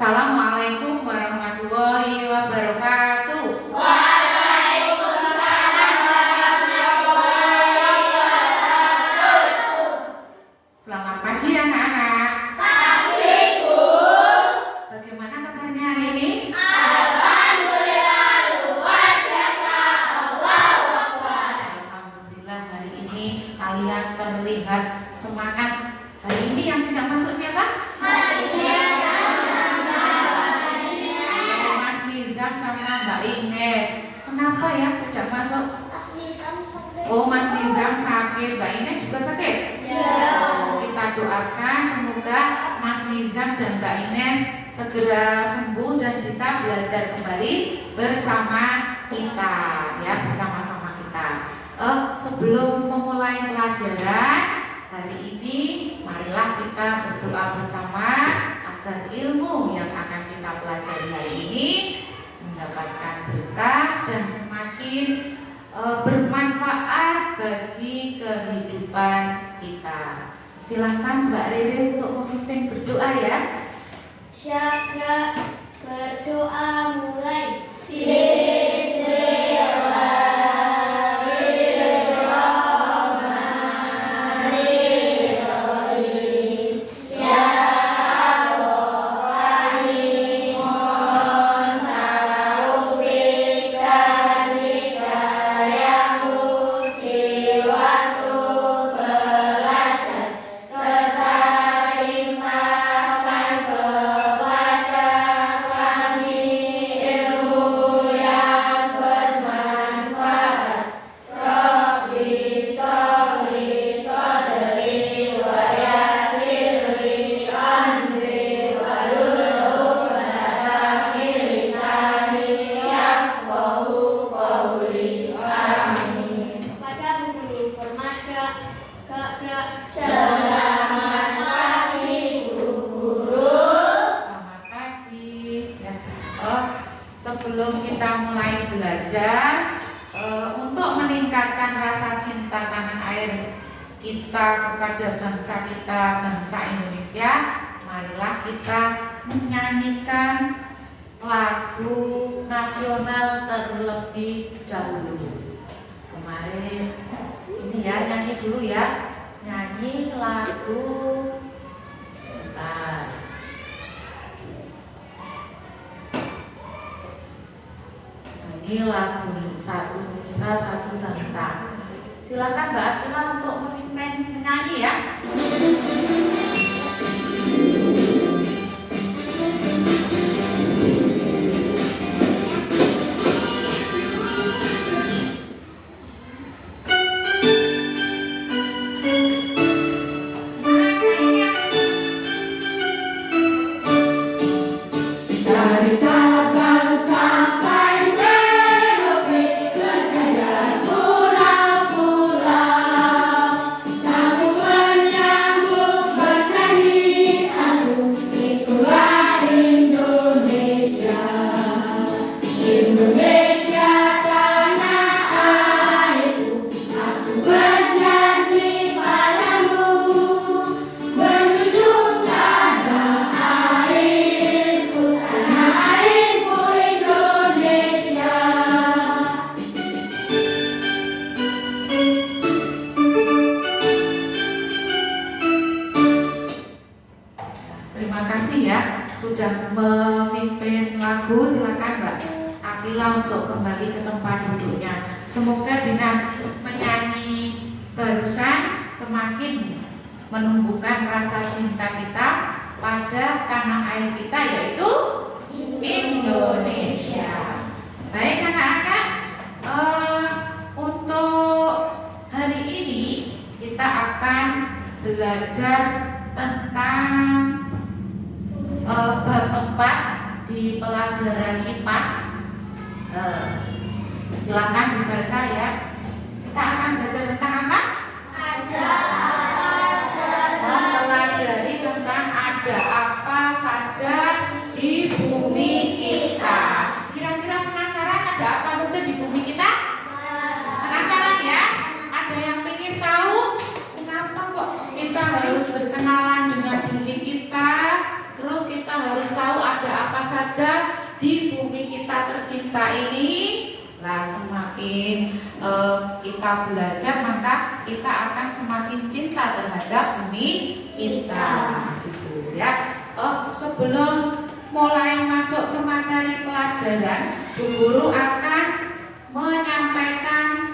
Assalamualaikum warahmatullahi wabarakatuh. Waalaikumsalam warahmatullahi wabarakatuh. Selamat pagi anak-anak. Pagi, Bu. Bagaimana kabarnya hari ini? Alhamdulillah luar biasa. Allahu Akbar. Alhamdulillah hari ini kalian terlihat semangat. Hari ini yang tidak masuk siapa? Mas Nizam sama Mbak Ines. Kenapa ya tidak masuk? Oh, Mas Nizam sakit, Mbak Ines juga sakit? Ya. Kita doakan semoga Mas Nizam dan Mbak Ines segera sembuh dan bisa belajar kembali bersama kita, ya, bersama-sama kita. Sebelum memulai pelajaran hari ini, marilah kita berdoa bersama agar ilmu yang akan kita pelajari hari ini mendapatkan berkah dan semakin bermanfaat bagi kehidupan kita. Silakan Mbak Rere untuk memimpin berdoa ya. Syakra berdoa mulai. Sebelum kita mulai belajar, untuk meningkatkan rasa cinta tanah air kita kepada bangsa kita, bangsa Indonesia, marilah kita menyanyikan lagu nasional terlebih dahulu. Kemarin ini ya, nyanyi dulu ya, nyanyi lagu. Bentar. Ini lagu Satu Nusa Satu Bangsa. Silakan Mbak Abdullah untuk memimpin menyanyi ya. Dari Sabang sampai Merauke, berjajar pulau-pulau, sambung menyambung menjadi satu. Itulah Indonesia, Indonesia tanah airku. Aku berjanji padamu, menjunjung tanah airku, tanah airku Indonesia. Terima kasih ya sudah memimpin lagu. Silakan Mbak Akila untuk kembali ke tempat duduknya. Semoga dengan menyanyi barusan semakin menumbuhkan rasa cinta kita pada tanah air kita, yaitu Indonesia. Baik anak-anak, untuk hari ini kita akan belajar tentang bab 4 di pelajaran IPAS. Silakan dibaca ya. Kita akan belajar tentang apa? Mempelajari tentang ada apa saja di bumi kita. Kira-kira penasaran ada apa saja di bumi kita? Penasaran ya? Ada yang ingin tahu kenapa kok kita harus berkenalan dengan bumi kita? Terus kita harus tahu ada saja di bumi kita tercinta ini, lah semakin kita belajar maka kita akan semakin cinta terhadap bumi kita, gitu ya. Sebelum mulai masuk ke materi pelajaran, Bu Guru akan menyampaikan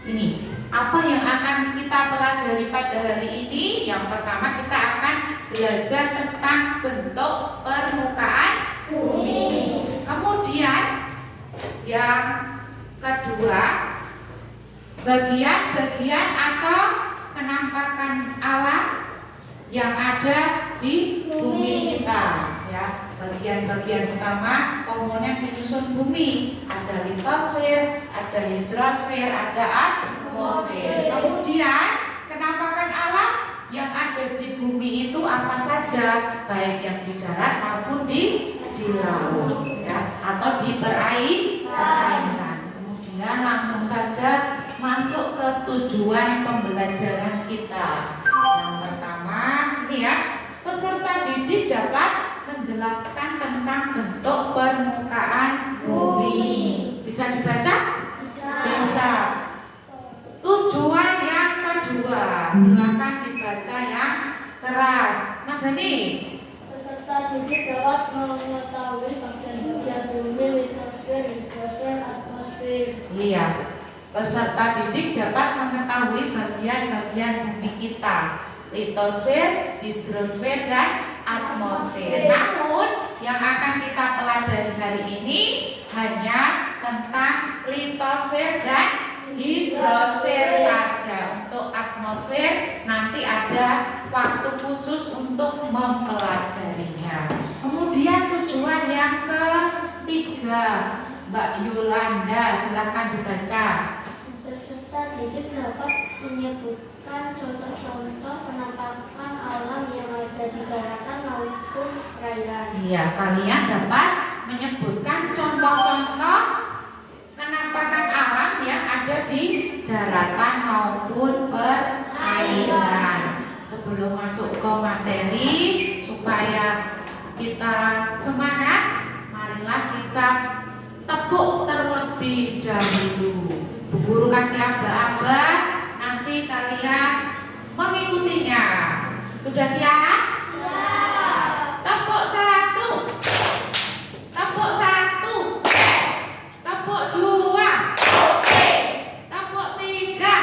ini apa yang akan kita pelajari pada hari ini. Yang pertama kita akan belajar tentang bentuk permukaan bumi. Kemudian yang kedua, bagian-bagian atau kenampakan alam yang ada di bumi kita, ya. Bagian-bagian utama komponen penyusun bumi, ada litosfer, ada hidrosfer, ada atmosfer. Kemudian kenampakan alam yang ada di bumi itu apa saja, baik yang di darat maupun di laut, ya, atau di perairan. Kemudian langsung saja masuk ke tujuan pembelajaran kita. Yang pertama, ini ya, peserta didik dapat menjelaskan tentang bentuk permukaan bumi. Bisa dibaca? Bisa. Tujuan yang kedua, silakan dibaca yang keras. Mas Hani. Peserta didik dapat mengetahui bagian-bagian bumi, litosfer, hidrosfer, atmosfer. Iya. Peserta didik dapat mengetahui bagian-bagian bumi kita, litosfer, hidrosfer, dan atmosfer. Namun yang akan kita pelajari hari ini hanya tentang litosfer dan hidrosfer saja. Untuk atmosfer nanti ada waktu khusus untuk mempelajarinya. Kemudian tujuan yang ketiga, Mbak Yolanda, silakan dibaca. Peserta didik dapat menyebutkan contoh-contoh penampakan alam yang ada di daratan maupun perairan. Iya, kalian dapat menyebutkan contoh-contoh penampakan alam yang ada di daratan maupun perairan. Sebelum masuk ke materi, supaya kita semangat, marilah kita tepuk terlebih dahulu. Bu Guru kasih aba-aba, nanti kalian mengikutinya. Sudah siap? Tepuk satu, tepuk satu, tepuk dua, tepuk tiga,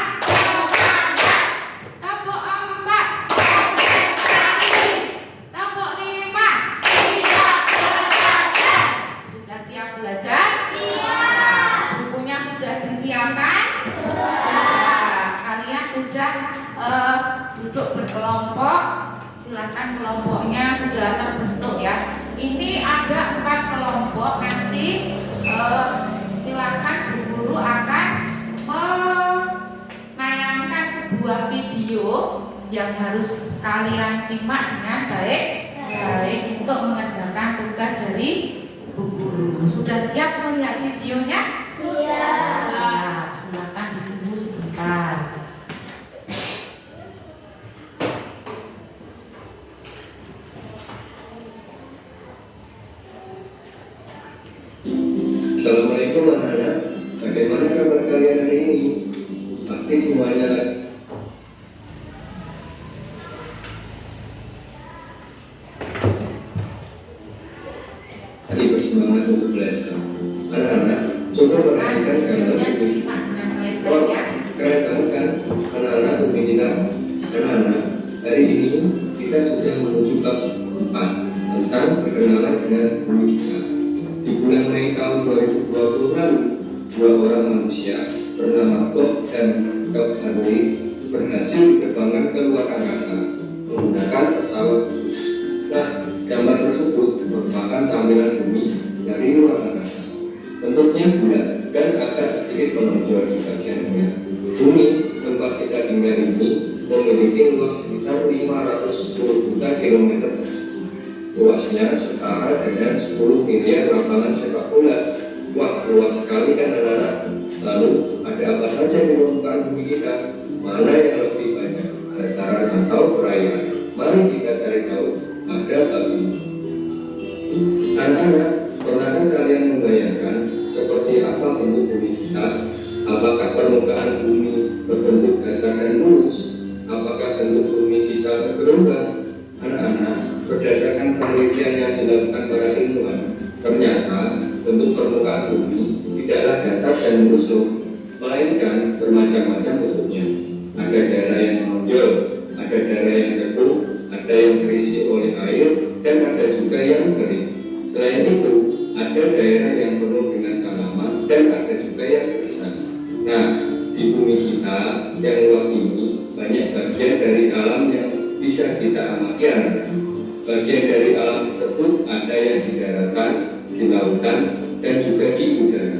tepuk empat, tepuk lima. Sudah siap belajar? Bukunya sudah disiapkan? Kalian sudah duduk berkelompok. Silakan, kelompoknya sudah terbentuk ya. Ini ada 4 kelompok. Nanti silakan Bu Guru akan menayangkan sebuah video yang harus kalian simak dengan baik untuk mengerjakan tugas dari Bu Guru. Sudah siap melihat videonya? Siap. Nah, silakan ditunggu sebentar. Assalamualaikum anak-anak. Bagaimana kabar kalian hari ini? Pasti semuanya lagi bersemangat untuk belajar. Anak-anak, coba perhatikan gambar bumi. Wah, keren banget kan anak-anak bumi kita. Anak-anak, hari ini kita sudah menuju bab 4 tentang perkenalan dengan bumi kita. Di bulan Mei tahun 2020 lalu, 2 orang manusia bernama Bob dan Doug Henry berhasil diterbangkan ke luar angkasa menggunakan pesawat khusus. Nah, gambar tersebut merupakan tampilan bumi dari luar angkasa. Bentuknya bulat dan agak sedikit menonjol di bagian tengah. Bumi tempat kita tinggal ini memiliki luas sekitar 510 juta kilometer persegi. Luasnya setara dengan 10 miliar lapangan sepak bola. Wah, luas sekali kan anak-anak? Lalu, ada apa saja di permukaan bumi kita? Mana yang lebih banyak, dataran atau perairan? Mari kita cari tahu. Ada bagi belajarkan seperti apa bentuk bumi kita, apakah permukaan bumi berbentuk datar dan lurus, apakah bentuk bumi kita bergelombang. Anak-anak, berdasarkan penelitian yang dilakukan para ilmuwan, ternyata bentuk permukaan bumi tidaklah datar dan lurus, melainkan bermacam-macam bentuknya. Ada daerah yang menonjol, ada daerah yang jatuh, ada yang terisi oleh air, dan ada juga yang kering. Selain itu, ada daerah yang penuh dengan tanaman dan ada juga yang gersang. Nah, di bumi kita yang luas ini banyak bagian dari alam yang bisa kita amati. Bagian dari alam tersebut ada yang di daratan, di lautan, dan juga di udara.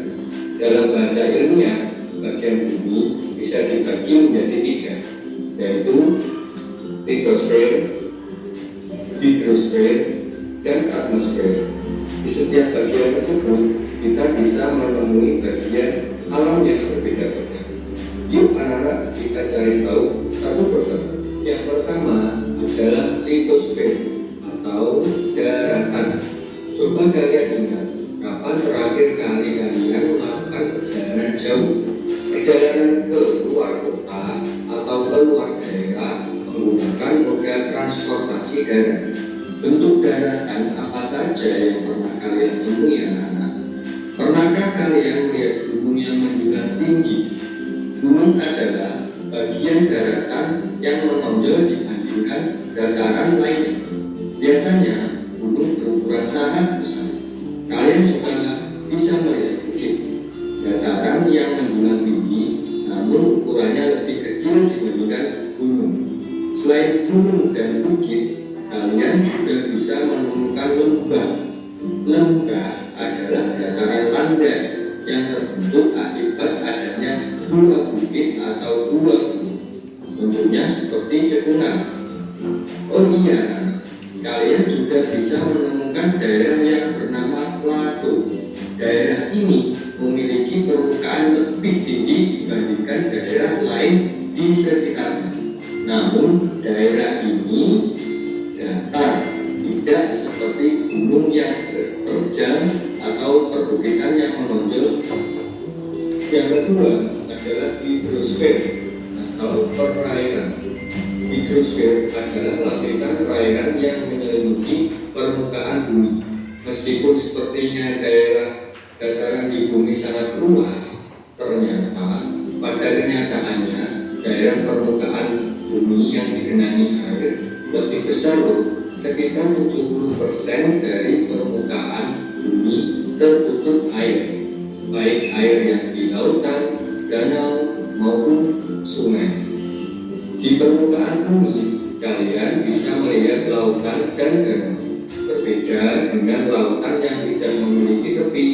Dalam bahasa ilmiah, bagian bumi bisa dibagi menjadi 3, yaitu litosfer, hidrosfer, dan atmosfer. Di setiap bagian tersebut kita bisa menemui bagian alam yang berbeda-beda. Yuk anak-anak, kita cari tahu satu persatu. Yang pertama adalah litosfer atau daratan. Coba kalian ingat, kapan terakhir kali kalian melakukan perjalanan jauh, perjalanan ke luar kota atau ke luar daerah menggunakan moda transportasi darat? Bentuk daratan apa saja yang pernah kalian temui, anak-anak? Pernahkah kalian melihat gunung yang menjulang tinggi? Gunung adalah bagian daratan yang menonjol dibandingkan dataran lainnya. Biasanya gunung berukuran sangat besar. Kalian juga bisa melihat bukit, dataran yang menjulang tinggi, namun ukurannya lebih kecil dibandingkan gunung. Selain gunung dan bukit, kalian juga bisa menemukan lembah. Lembah adalah dataran landai yang terbentuk akibat adanya dua bukit atau dua gunung. Bentuknya seperti cekungan. Oh iya, kalian juga bisa menemukan daerah yang bernama plato. Daerah ini memiliki permukaan lebih tinggi dibandingkan daerah lain di sekitarnya. Namun daerah ini datar, tidak seperti gunung yang terjal atau perbukitan yang menonjol. Yang kedua adalah hidrosfer atau perairan. Hidrosfer adalah lapisan perairan yang menyelimuti permukaan bumi. Meskipun sepertinya daerah dataran di bumi sangat luas, ternyata pada kenyataannya daerah permukaan bumi yang digenangi air lebih besar, sekitar 70% dari permukaan bumi tertutup air, baik air yang di lautan, danau, maupun sungai. Di permukaan bumi, kalian bisa melihat lautan dan danau. Berbeda dengan lautan yang tidak memiliki tepi,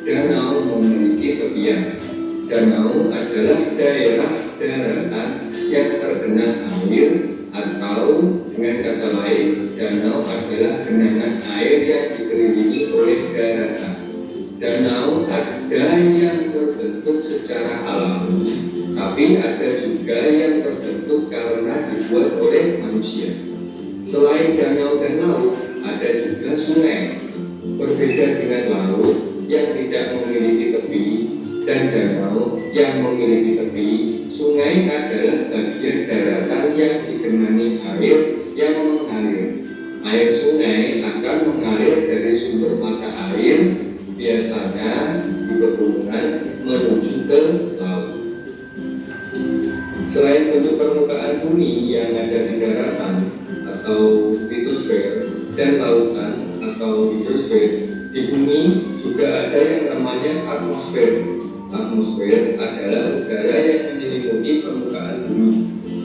danau memiliki tepian. Danau adalah daerah daratan yang tergenang air, atau dengan kata lain, danau adalah genangan air yang dikelilingi oleh daratan. Danau ada yang terbentuk secara alami, tapi ada juga yang terbentuk karena dibuat oleh manusia. Selain danau dan laut, ada juga sungai. Berbeda dengan laut yang tidak memiliki tepi dan danau yang memiliki tepi, sungai adalah bagian daratan yang digenangi air yang mengalir. Air sungai akan mengalir dari sumber mata air, biasanya di pegunungan, menuju ke laut. Selain bentuk permukaan bumi yang ada di daratan atau litosfer dan lautan atau hidrosfer, di bumi juga ada yang namanya atmosfer. Atmosfer adalah udara yang menyelimuti permukaan bumi.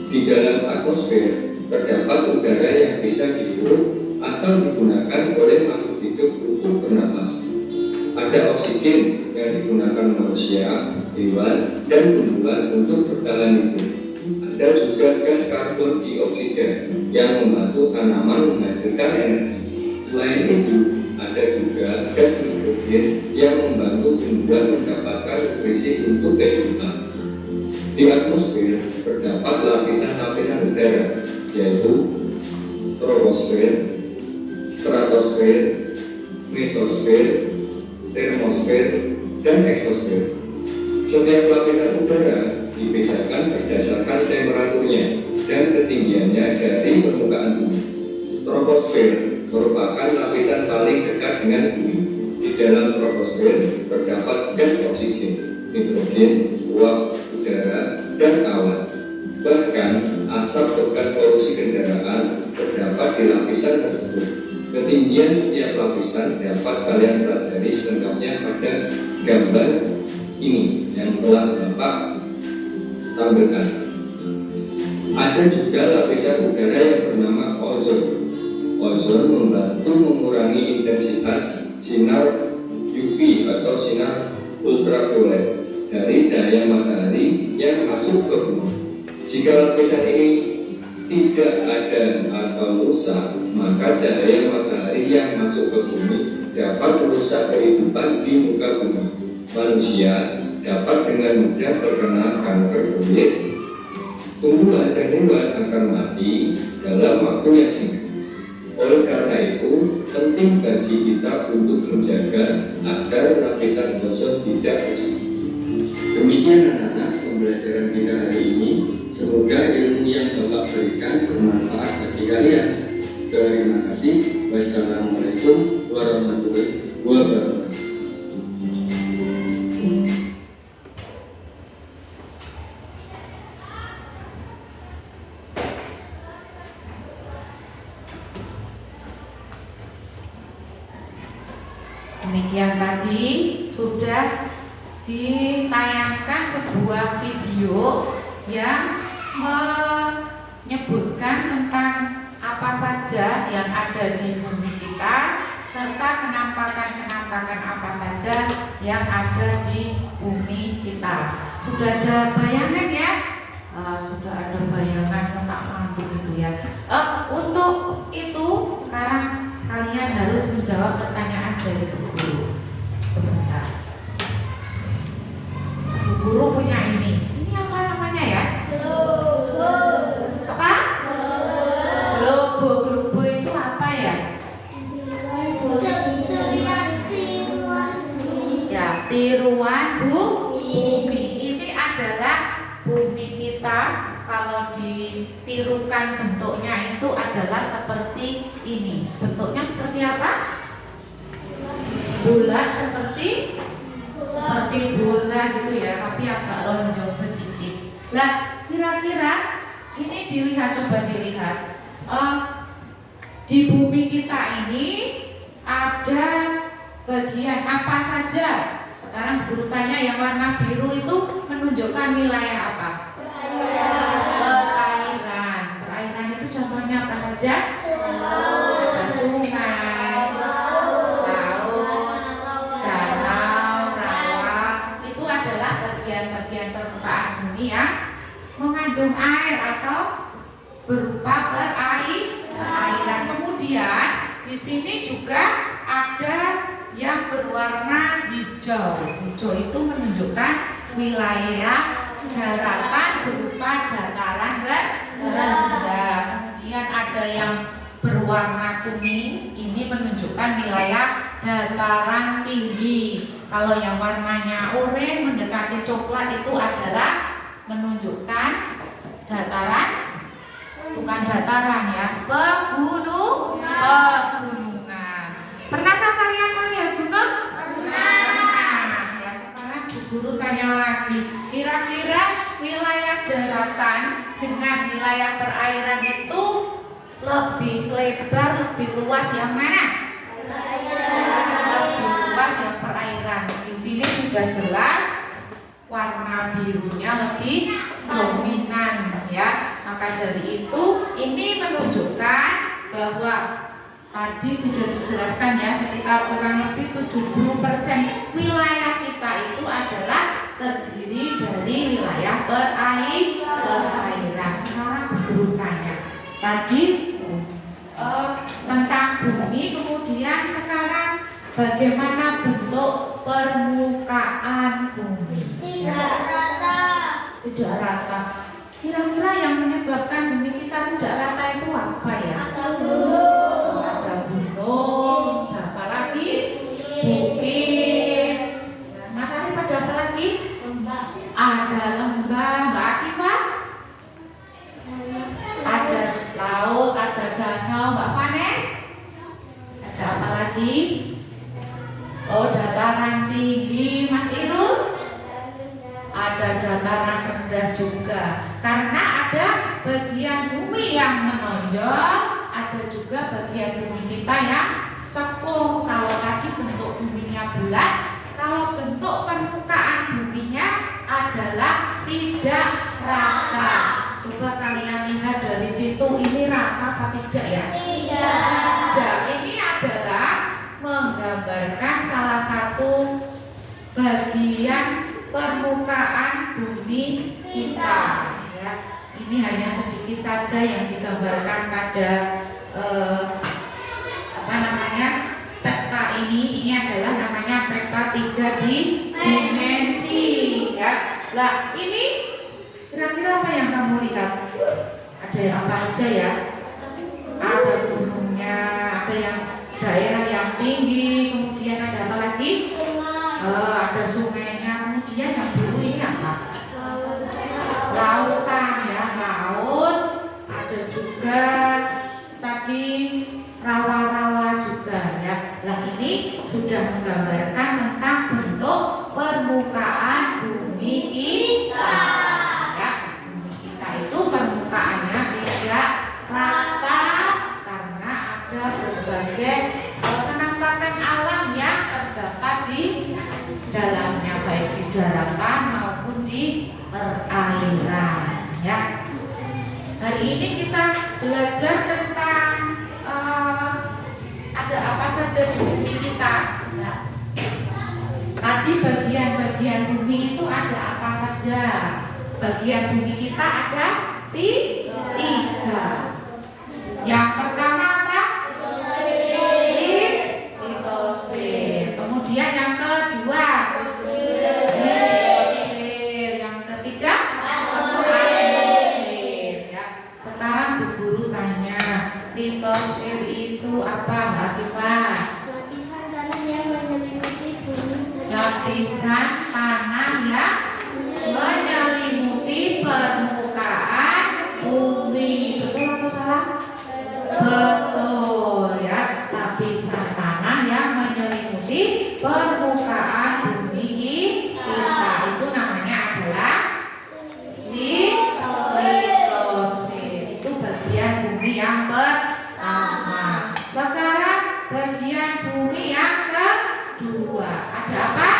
Di dalam atmosfer terdapat udara yang bisa dihirup atau digunakan oleh makhluk hidup untuk bernapas. Ada oksigen yang digunakan manusia, hewan, dan tumbuhan untuk bertahan hidup. Ada juga gas karbon dioksida yang membantu tanaman menghasilkan energi. Selain itu, ada juga gas nitrogen yang membantu tumbuhan mendapatkan nutrisi untuk kehidupan. Di atmosfer terdapat lapisan-lapisan udara, yaitu troposfer, stratosfer, mesosfer, termosfer, dan eksosfer. Setiap lapisan udara dibedakan berdasarkan temperaturnya dan ketinggiannya dari permukaan bumi. Troposfer merupakan lapisan paling dekat dengan bumi. Di dalam troposfer terdapat gas oksigen, nitrogen, uap, udara, dan awan. Bahkan asap bekas polusi kendaraan terdapat di lapisan tersebut. Ketinggian setiap lapisan dapat kalian pelajari selengkapnya pada gambar ini yang telah Bapak tampilkan. Ada juga lapisan udara yang bernama ozon. Ozon membantu mengurangi intensitas sinar UV atau sinar ultraviolet dari cahaya matahari yang masuk ke bumi. Jika lapisan ini tidak ada atau rusak, maka cahaya matahari yang masuk ke bumi dapat merusak kehidupan di muka bumi. Manusia dapat dengan mudah terkena kanker kulit. Tumbuhan dan hewan akan mati dalam waktu yang singkat. Oleh karena itu, penting bagi kita untuk menjaga agar lapisan ozon tidak rusak. Demikian anak-anak pembelajaran kita hari ini. Semoga ilmu yang Bapak berikan bermanfaat bagi kalian. Terima kasih. Wassalamualaikum warahmatullahi wabarakatuh. Demikian tadi sudah ditayangkan sebuah video yang menyebutkan tentang apa saja yang ada di bumi kita serta kenampakan-kenampakan apa saja yang ada di bumi kita. Sudah ada bayangan ya? Sudah ada bayangan tentang lampu itu ya. Untuk itu sekarang kalian harus menjawab pertanyaan dari Bu Guru. Sebentar. Bu Guru punya ini. Ini apa namanya ya? Apa? Globo itu apa ya? Ya, tiruan bumi. Ini adalah bumi kita. Kalau ditirukan bentuknya itu adalah seperti ini. Bentuknya seperti apa? Bulat seperti bola gitu ya, tapi agak lonjong sedikit. Nah, kira-kira ini coba dilihat. Di bumi kita ini ada bagian apa saja? Sekarang guru tanya, yang warna biru itu menunjukkan wilayah apa? Perairan. Perairan itu contohnya apa saja? Ada sungai, laut, danau, rawa. Itu adalah bagian-bagian permukaan bumi yang mengandung air atau berupa perairan. Kemudian di sini juga ada yang berwarna hijau. Hijau itu menunjukkan wilayah daratan berupa dataran rendah. Kemudian ada yang berwarna kuning, ini menunjukkan wilayah dataran tinggi. Kalau yang warnanya oranye mendekati coklat itu adalah menunjukkan dataran, bukan dataran ya, pegunungan. Pernahkah kalian melihat gunung? Pernah. Ya, sekarang Bu Guru tanya lagi, kira-kira wilayah daratan dengan wilayah perairan itu lebih lebar, lebih luas yang mana? Lebih luas yang perairan. Di sini sudah jelas warna birunya lebih dominan ya. Maka dari itu ini menunjukkan bahwa tadi sudah dijelaskan ya, sekitar kurang lebih 70% wilayah kita itu adalah terdiri dari wilayah perairan. Sekarang guru tanya tadi tentang bumi, kemudian sekarang bagaimana bentuk permukaan bumi? Tidak rata. Kira-kira yang menyebabkan bumi kita tidak rata itu apa ya? Ada gunung, apa lagi? Bukit, tadi? Oh, dataran tinggi, Mas Irul. Ada dataran rendah juga. Karena ada bagian bumi yang menonjol, ada juga bagian bumi kita yang cekung. Kalau tadi bentuk buminya bulat, kalau bentuk permukaan buminya adalah tidak rata. Coba kalian lihat dari situ, ini rata apa tidak ya? Tidak. Ini adalah menggambarkan salah satu bagian permukaan bumi kita. Ya, ini hanya sedikit saja yang digambarkan pada peta ini. Ini adalah namanya peta 3 dimensi. Ya, lah ini kira-kira apa yang kamu lihat? Ada apa aja ya? Ada gunungnya, ada yang daerah yang tinggi, kemudian ada apa lagi? Ada sungainya, kemudian yang biru ini apa? Lautan ya, laut. Ada juga tadi rawa-rawa juga ya. Nah ini sudah menggambarkan tentang bentuk permukaan bumi kita. Ya, bumi kita itu permukaannya tidak rata karena ada berbagai penampakan alam yang terdapat di dalamnya, baik di daratan maupun di perairan. Ya. Hari ini kita belajar tentang ada apa saja di bumi kita. Ya. Tadi bagian-bagian bumi itu ada apa saja? Bagian bumi kita ada 3. Yang pertama apa? Litosfer. Kemudian yang kedua litosfer. Yang ketiga atmosfer. Ya. Sekarang Bu Guru tanya, litosfer itu apa, Mbak Atifa? Lapisan tanah yang menyelimuti bumi. Lapisan tanah yang menyelimuti permukaan bumi. Betul atau salah? Betul ya. Lapisan tanah yang menyelimuti permukaan bumi kita itu namanya adalah litosfer. Itu bagian bumi yang pertama. Sekarang bagian bumi yang kedua. Ada apa?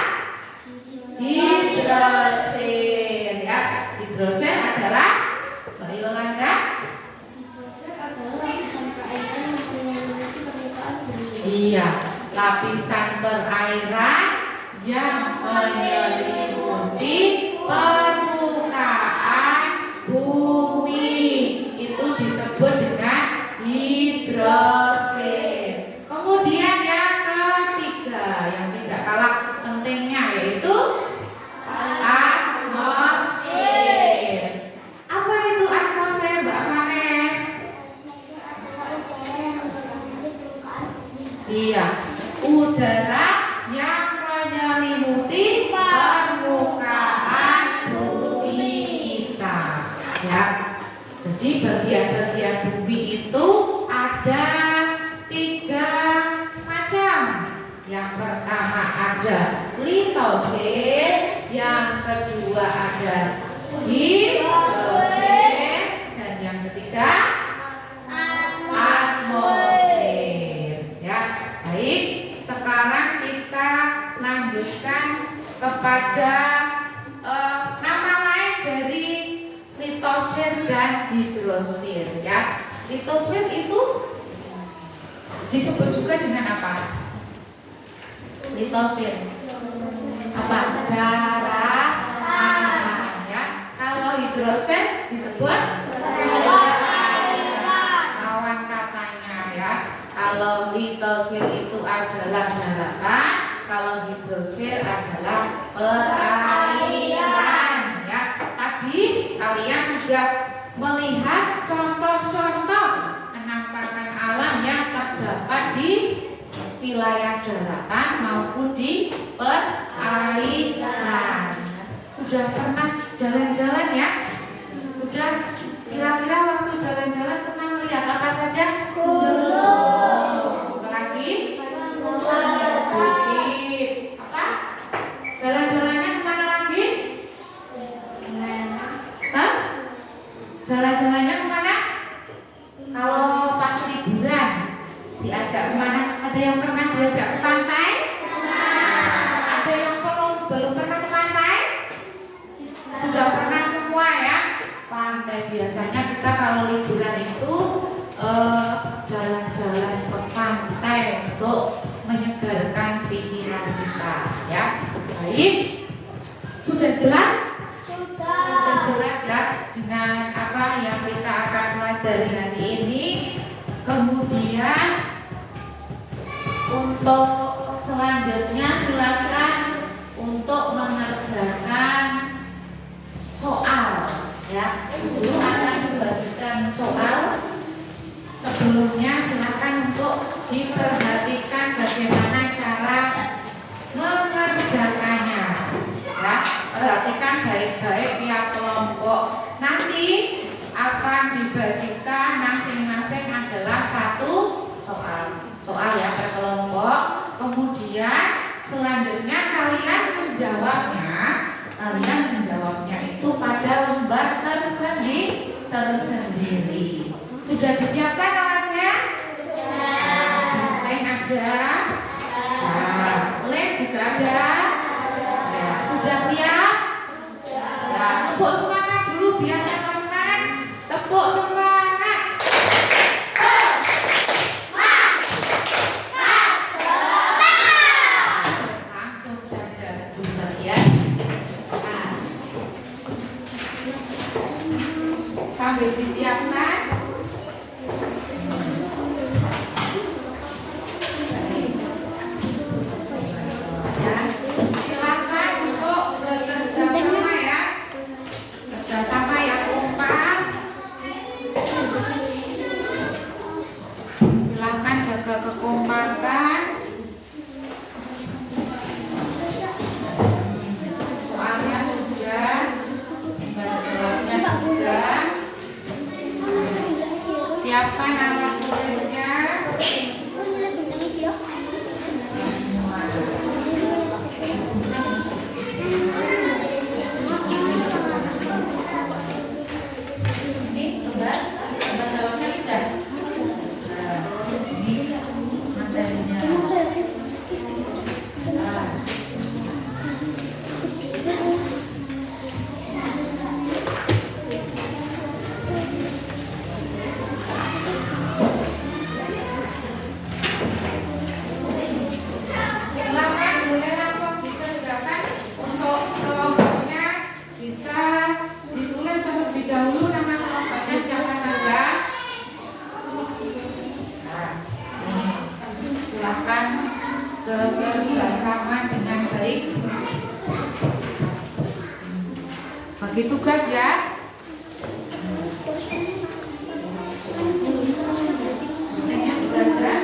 Hidrosfer ya. Hidrosfer adalah Mbak Yolanda. Hidrosfer adalah lapisan perairan yang menyelimuti permukaan bumi. Iya, lapisan perairan yang menyelimuti permukaan bumi itu disebut dengan hidrosfer. Kemudian yang ketiga yang tidak kalah pentingnya yaitu atmosfer. Apa itu atmosfer, Mbak Manes? Iya, udara yang menyelimuti permukaan bumi kita. Ya, jadi bagian-bagian bumi itu ada 3 macam. Yang pertama ada litosfer, yang kedua ada hidrosfer, dan yang ketiga atmosfer. Ya, baik. Sekarang kita lanjutkan kepada nama lain dari litosfer dan hidrosfer. Ya, litosfer itu disebut juga dengan apa? Litosfer apa? Daratan. Ya, kalau hidrosfer disebut lawan katanya ya. Kalau litosfer itu adalah daratan, kalau hidrosfer adalah perairan. Ya, tadi kalian sudah melihat contoh-contoh penampakan alam yang terdapat di wilayah daratan maupun di perairan. Sudah pernah jalan-jalan ya? Sudah kira-kira waktu jalan-jalan pernah melihat apa saja? Gunung. Lagi? Ada yang pernah diajak ke pantai? Ada yang belum pernah ke pantai? Sudah pernah semua ya? Pantai biasanya kita kalau liburan itu jalan-jalan ke pantai untuk menyegarkan pikiran kita ya. Baik, sudah jelas? Sudah jelas ya dengan apa yang kita akan pelajari hari ini. Kemudian untuk selanjutnya silakan untuk mengerjakan soal ya. Dulu akan membagikan soal. Sebelumnya silakan untuk diperhatikan bagaimana cara mengerjakannya ya. Perhatikan baik-baik tiap kelompok. Nanti akan dibagikan masing-masing adalah satu soal ya per kelompok. Kemudian selanjutnya kalian menjawabnya itu pada lembar tersendiri. Sudah disiapkan alatnya? Lem ada? Lem juga ada? Ya, sudah siap? Ya, tepuk semangat dulu biar tambah semangat. Tepuk semangat. Langsung saja dulu ya. Sambil disiapkan. Silakan untuk bekerja sama ya. Kerjasama yang kompak. Silakan jaga kekompakan. Soalnya sudah, jawabnya sudah. Siapkan alat tulisnya. Ini lembar jawabnya sudah. Ini materinya. Silakan boleh langsung dikerjakan. Untuk kelompoknya bisa ditulis terlebih dahulu nama kelompoknya siapa saja. Nah, ini silakan bekerjasama dengan baik. Bagi tugas ya. Ini sudah ada.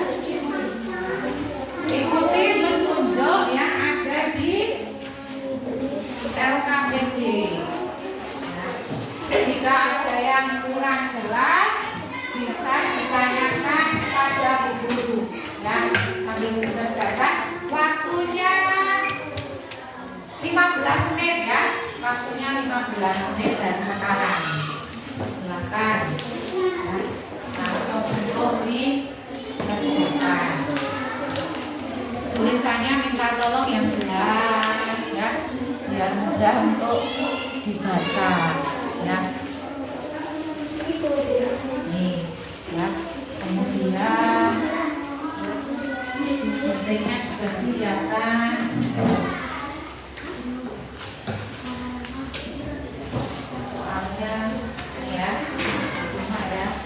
Ikuti petunjuk yang ada di LKPD. Jika ada yang kurang jelas bisa ditanyakan kepada Bu Guru ya. Sambil dikerjakan. Waktunya 15 menit ya. Waktunya 15 menit dari sekarang. Silakan ya. Langsung untuk dikerjakan. Tulisannya minta tolong yang jelas ya, biar mudah untuk dibaca ya. Nih ya. Kemudian pentingnya juga disiapkan. Soalnya ya, semua ya.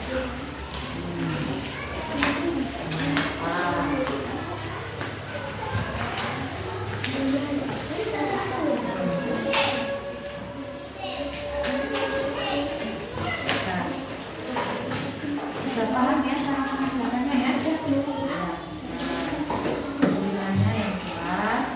Sudah paham ya cara mengerjakannya ya? Tulisannya yang jelas.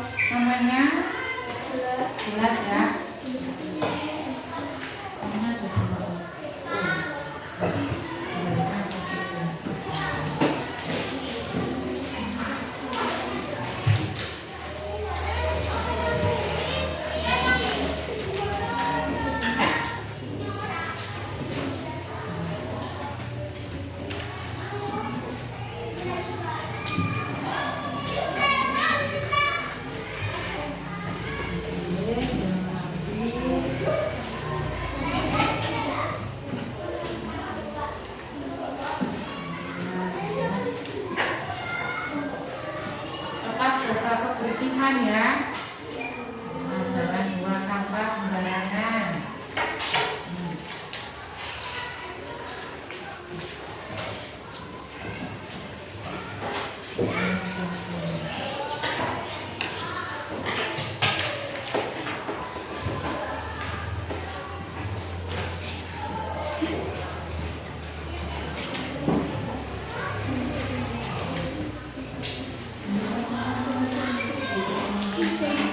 Namanya Gelas. gelas ya. Namanya ada sama. Tetap jaga kebersihan ya. Nah, jangan buang sampah sembarangan. Oke.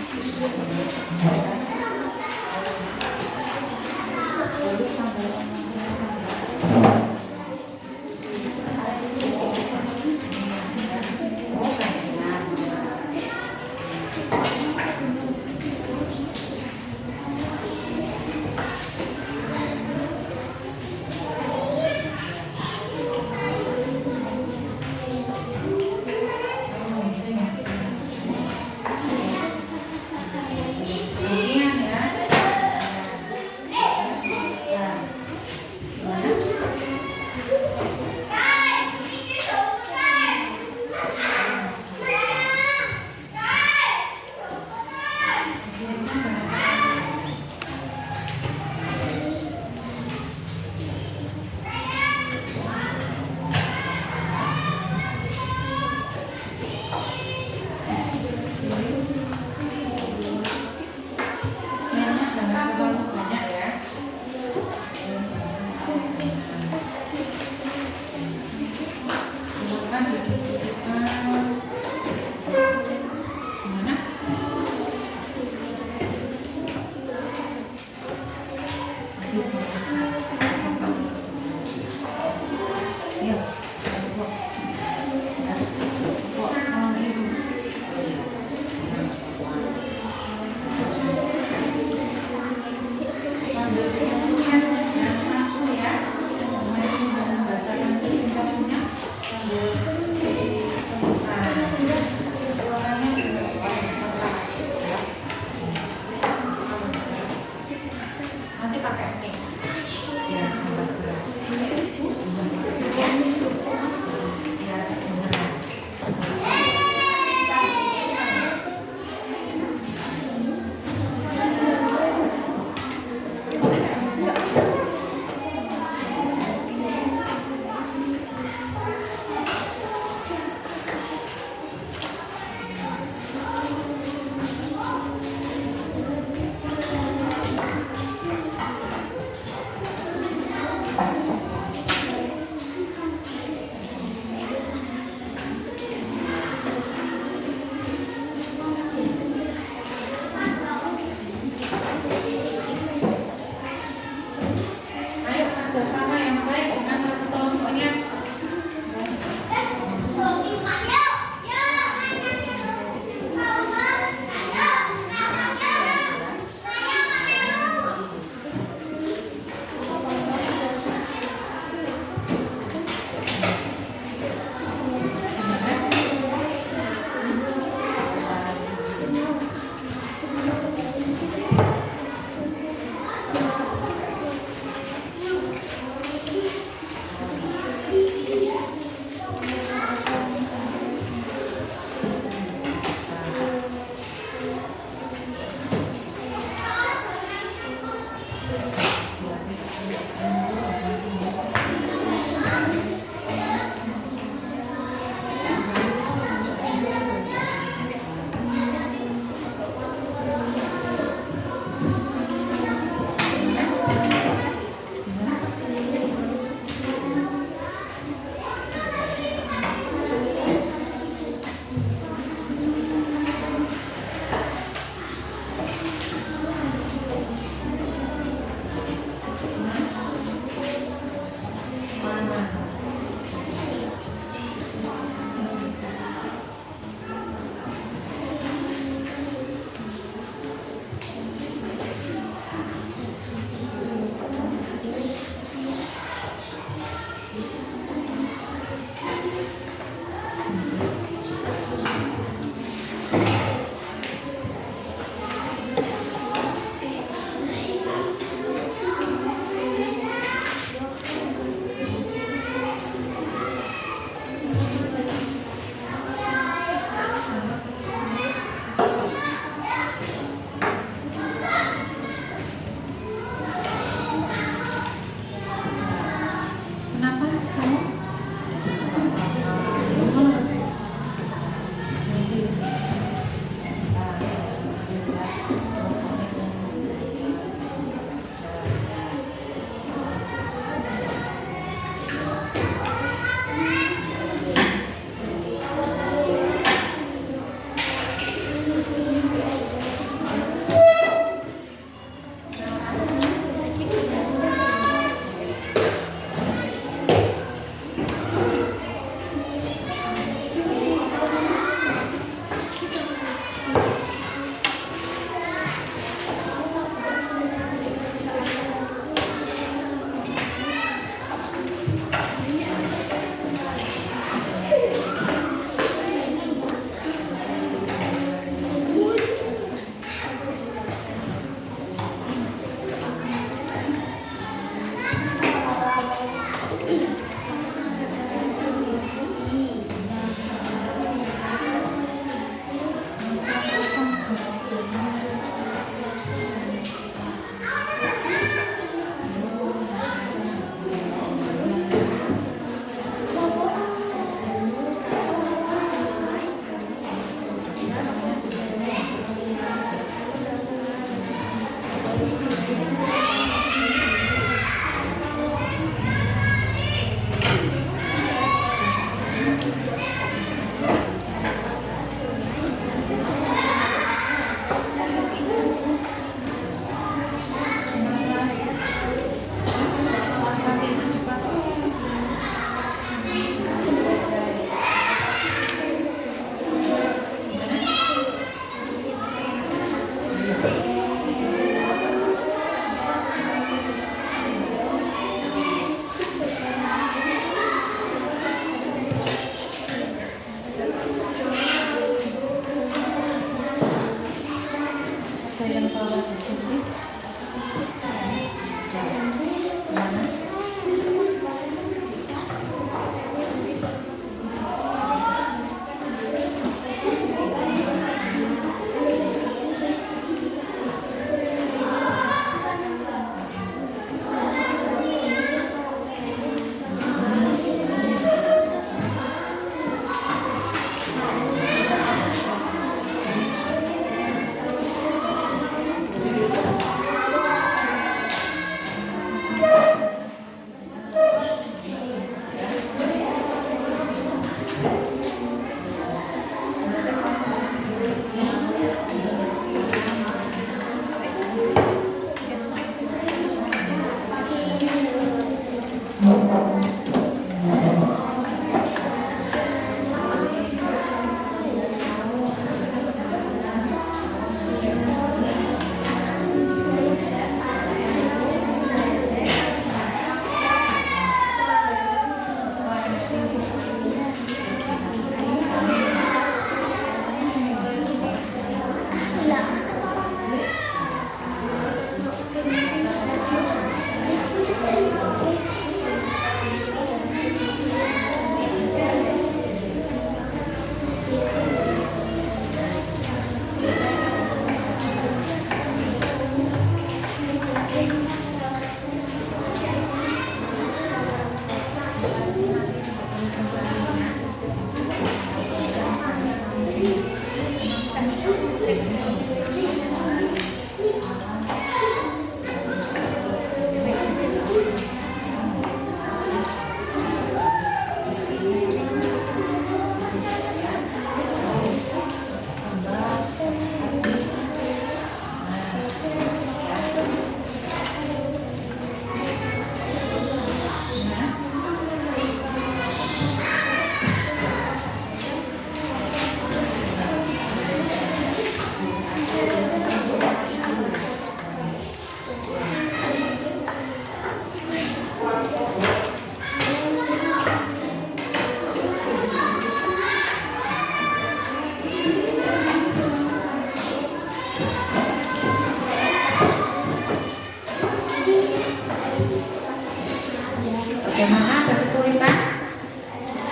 Bagaimana, ada kesulitan?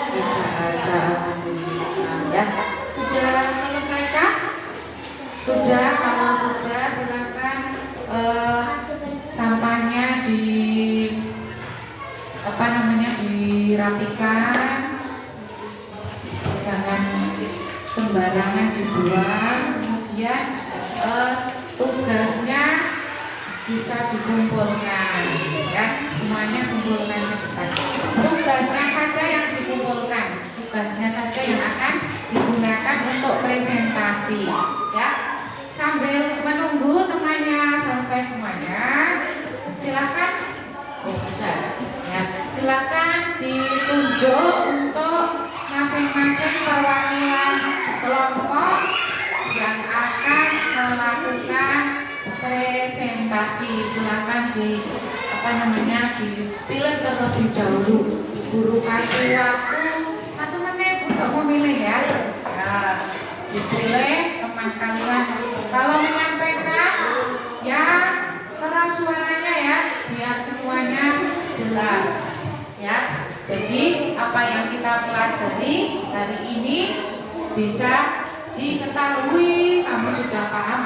Tidak ada, ya. Sudah selesaikah? Sudah, kalau sudah silakan sampahnya dirapikan, jangan sembarangan dibuang. Kemudian tugasnya bisa dikumpulkan, ya, semuanya kumpulkan ke depan. Tugasnya saja yang dikumpulkan, tugasnya saja yang akan digunakan untuk presentasi, ya. Sambil menunggu temannya selesai semuanya, silakan, sudah, ya, silakan ditunjuk untuk masing-masing perwakilan kelompok yang akan melakukan presentasi. Silakan dipilih terlebih dahulu. Guru kasih waktu 1 menit untuk memilih, ya. Dipilih teman kalian. Kalau menyampaikan, ya, keras suaranya, ya, biar semuanya jelas, ya. Jadi apa yang kita pelajari hari ini bisa diketahui. Kamu sudah paham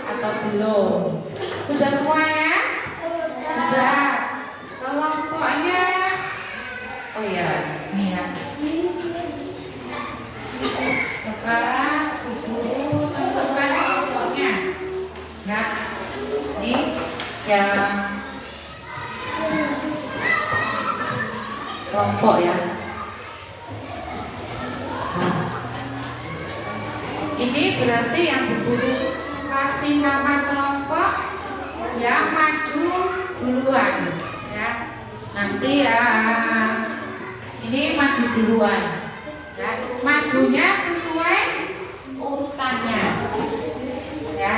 atau belum? Sudah semuanya? Sudah. Kelompoknya, oh ya, ini ya. Sekarang guru tentukan kelompoknya. Ya, ini yang kelompok, ya. Ini berarti yang guru kasih nama kelompok yang maju duluan, ya. Nanti ya, ini maju duluan, ya. Majunya sesuai urutannya, ya.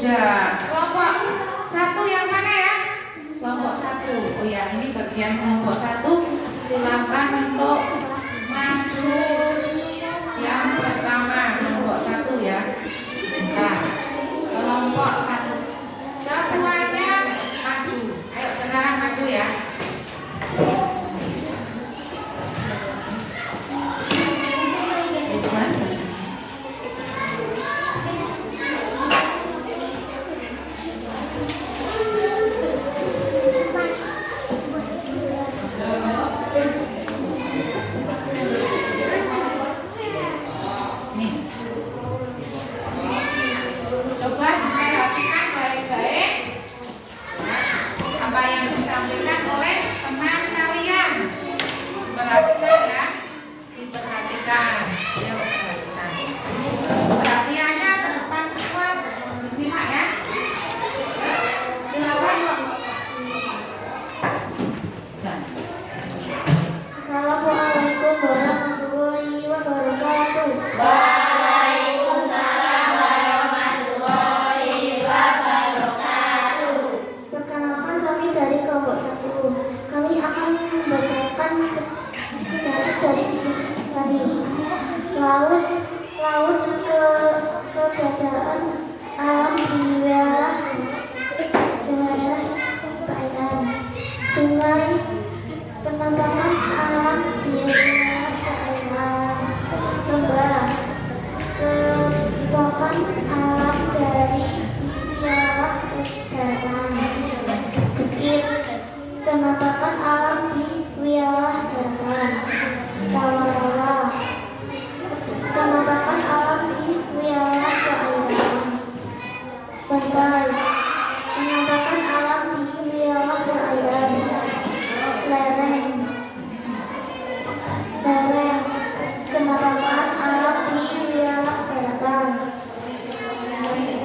Sudah. Kelompok 1 yang mana ya? Kelompok 1. Oh ya, ini bagian kelompok 1. Silakan untuk maju yang pertama, kelompok 1 ya. Nah, kelompok 1 semuanya maju. Ayo sekarang maju ya. Coba perhatikan baik-baik apa yang disampaikan oleh teman kalian. Perhatikan ya, diperhatikan. Ayo perhatikan. Perhatiannya ke depan semua, disimak ya. Silakan. Assalamualaikum warahmatullahi wabarakatuh. Waalaikumsalam warahmatullahi wabarakatuh. Perkenalkan, kami dari kelompok 1. Kami akan membacakan nasib dari divisi kami. Laut keberadaan alam di wilayah perairan. Sungai, penampakan alam di wilayah perairan. Lembah, kehidupan alam dari wilayah daratan. Bukit, penampakan alam di wilayah daratan. Rawa-rawa, penampakan alam di wilayah perairan. Pantai, penampakan alam di wilayah perairan. Lereng, penampakan alam di wilayah daratan.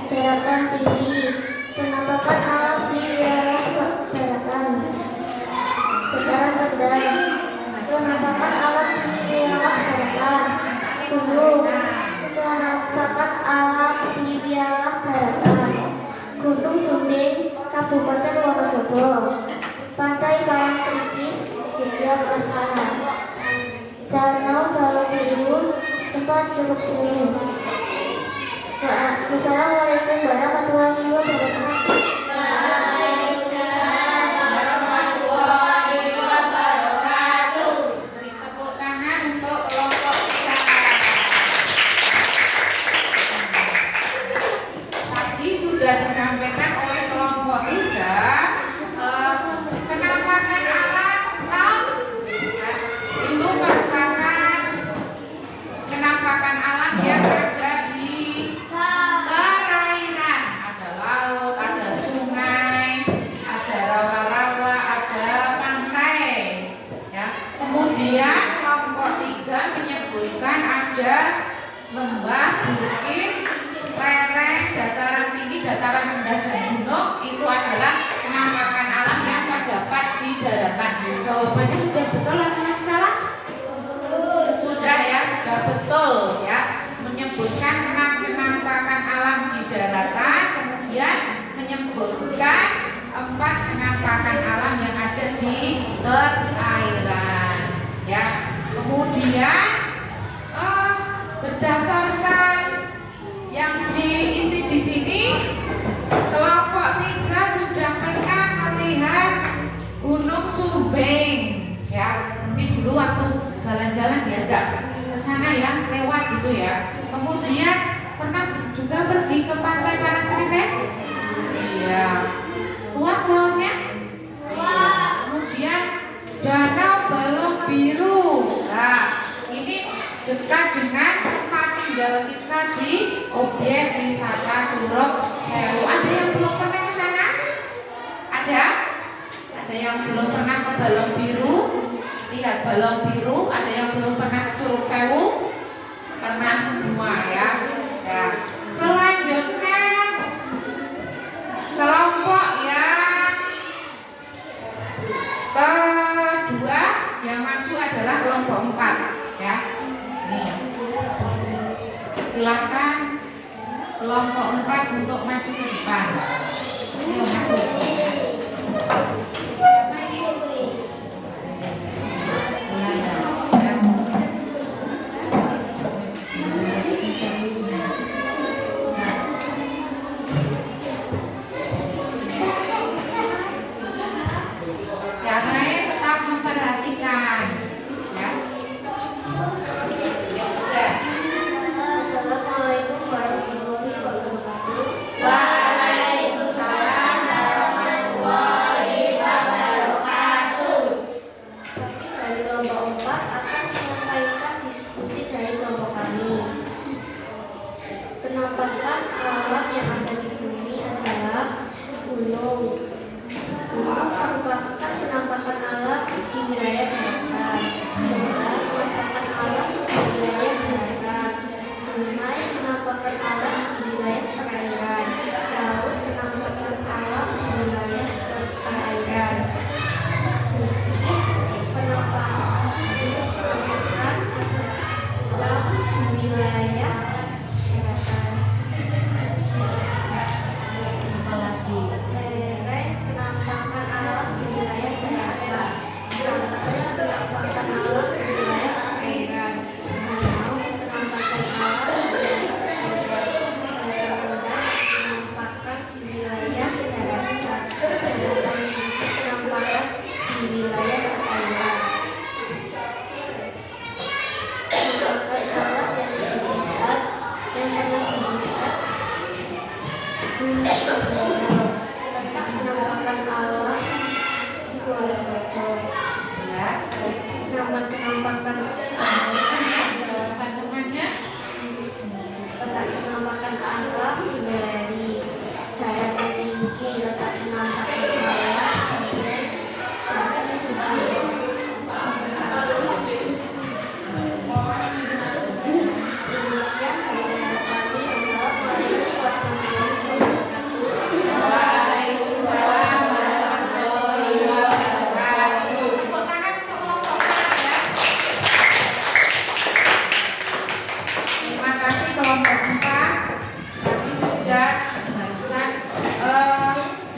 Daratan tinggi, penampakan alam di wilayah daratan. Dataran rendah, penampakan alam di wilayah daratan. Gunung, penampakan alam di wilayah daratan. Gunung Sumbing, Kabupaten Wonosobo. Pantai Parangtritis, Yogyakarta. Danau Balong Biru, tempat Curug Sewu. Wassalamualaikum warahmatullahi wabarakatuh. Warahmatullahi wabarakatuh. Beri tepuk tangan untuk kelompok kita. Tadi sudah disampaikan oleh kelompok 3. Penampakan alam tahu? Itu merupakan penampakan alam yang ada di perairan. Ada laut, ada sungai, ada rawa-rawa, ada pantai. Ya. Kemudian kelompok 3 menyebutkan ada lembah, bukit, lereng, dataran tinggi, dataran rendah, dan gunung. Itu adalah penampakan alam yang terdapat di daratan. Jawabannya sudah betul atau masih salah? Sudah ya, sudah betul ya. Menyebutkan penampakan alam di daratan, kemudian menyebutkan 4 penampakan alam yang ada di perairan. Ya. Kemudian berdasarkan yang diisi di sini, kelompok 3 sudah pernah melihat Gunung Sumbing. Ya, mungkin dulu waktu jalan-jalan diajak ke sana ya, lewat gitu ya. Kemudian pernah juga pergi ke Pantai Parangtritis. Iya. Luas lautnya? Iya. Kemudian Danau Balong Biru. Nah, ini dekat dengan tempat tinggal kita di objek wisata Curug Sewu. Ada yang belum pernah ke sana? Ada? Ada yang belum pernah ke Balong Biru? Lihat Balong Biru. Ada yang belum pernah ke Curug Sewu? Pernah semua ya. Ya. Selanjutnya kelompok yang kedua yang maju adalah kelompok 4 ya. Nih. Silakan kelompok 4 untuk maju ke depan. Ayo maju. Siapa ini? Caranya tetap memperhatikan, ya. Assalamualaikum warahmatullahi wabarakatuh. Waalaikumsalam warahmatullahi wabarakatuh. Kami dari kelompok 4 akan menyampaikan diskusi dari kelompok kami. Penampakan alam yang ada di bumi adalah gunung. Gunung merupakan penampakan alam di wilayah daratan. Darat penampakan alam di wilayah daratan. Sungai penampakan alam di wilayah perairan. Laut penampakan alam di wilayah perairan. Bukit penampakan alam di wilayah daratan. Apalagi? Lereng penampakan alam di wilayah daratan. Pantai penampakan alam di wilayah perairan. Danau penampakan alam di wilayah penampakan di wilayah daratan. Lautan penampakan di wilayah perairan. Penampakan alam yang dilihat yang pernah dilihat Gunung Semeru. Letak penampakan alam di Wonosobo. Ya. Nama penampakan Jawaban semuanya. letak penampakan alam di Weleri. Daratan tinggi letak penampakan alam di Demikian dari kami. Wassalamualaikum warahmatullahi wabarakatuh. Waalaikumsalam warahmatullahi wabarakatuh. Tepuk tangan untuk kelompok 4 ya. Terima kasih kelompok 4. Kami sudah barusan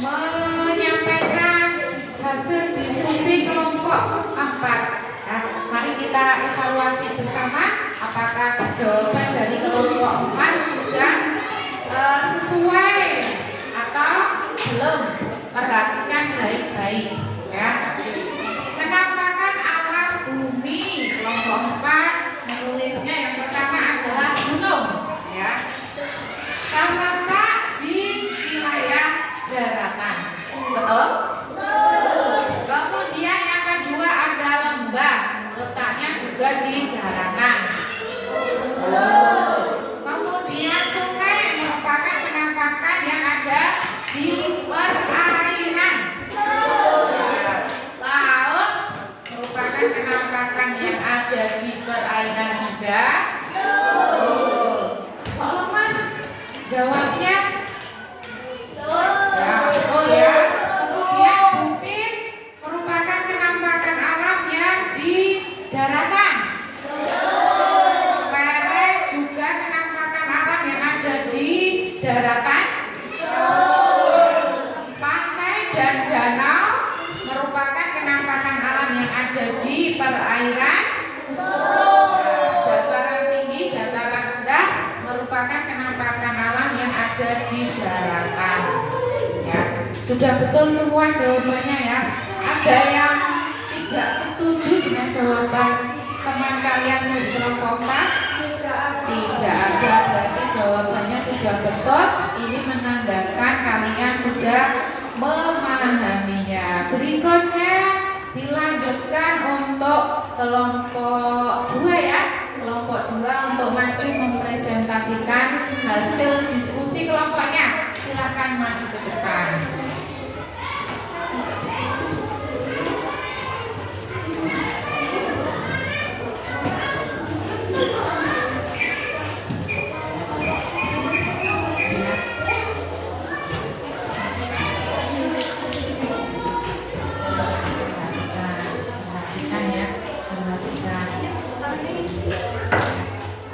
menyampaikan hasil diskusi kelompok 4. Nah, mari kita evaluasi bersama apakah jawaban dari kelompok 4 sudah sesuai atau belum. Perhatikan baik-baik ya. Penampakan alam bumi kelompok 4 menulisnya yang pertama adalah gunung ya. Terletak di wilayah daratan. Betul? Kemudian yang kedua ada lembah, letaknya juga di daratan. Kemudian sungai merupakan penampakan yang ada di perairan. Laut merupakan penampakan yang ada di perairan juga. Kok lemas? Jawabnya ya, oh ya. Kemudian bukit merupakan penampakan alam yang di daratan. Lereng juga penampakan alam yang ada di daratan. Pantai dan danau merupakan penampakan alam yang ada di perairan. Dataran tinggi, dataran rendah merupakan penampakan alam yang ada di daratan. Ya, sudah betul semua jawabannya ya. Ada yang tidak setuju dengan jawaban teman kalian dari kelompok 4? Tidak ada, berarti jawabannya sudah betul. Ini menandakan kalian sudah memahaminya. Berikutnya dilanjutkan untuk kelompok 2 ya. Kelompok 2 untuk maju mempresentasikan hasil diskusi kelompoknya. Silakan maju ke depan.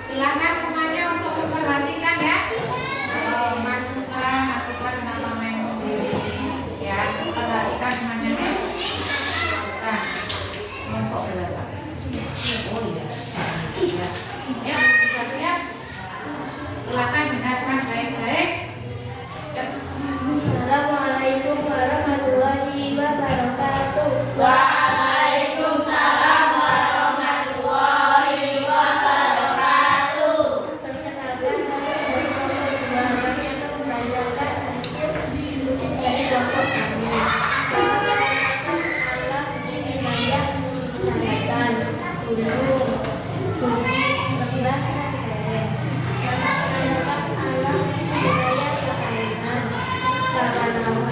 Silakan semuanya untuk memperhatikan ya. gunung, bukit, lembah, dan lereng. Dapat menetap alam wilayah perairan, rawa-rawa,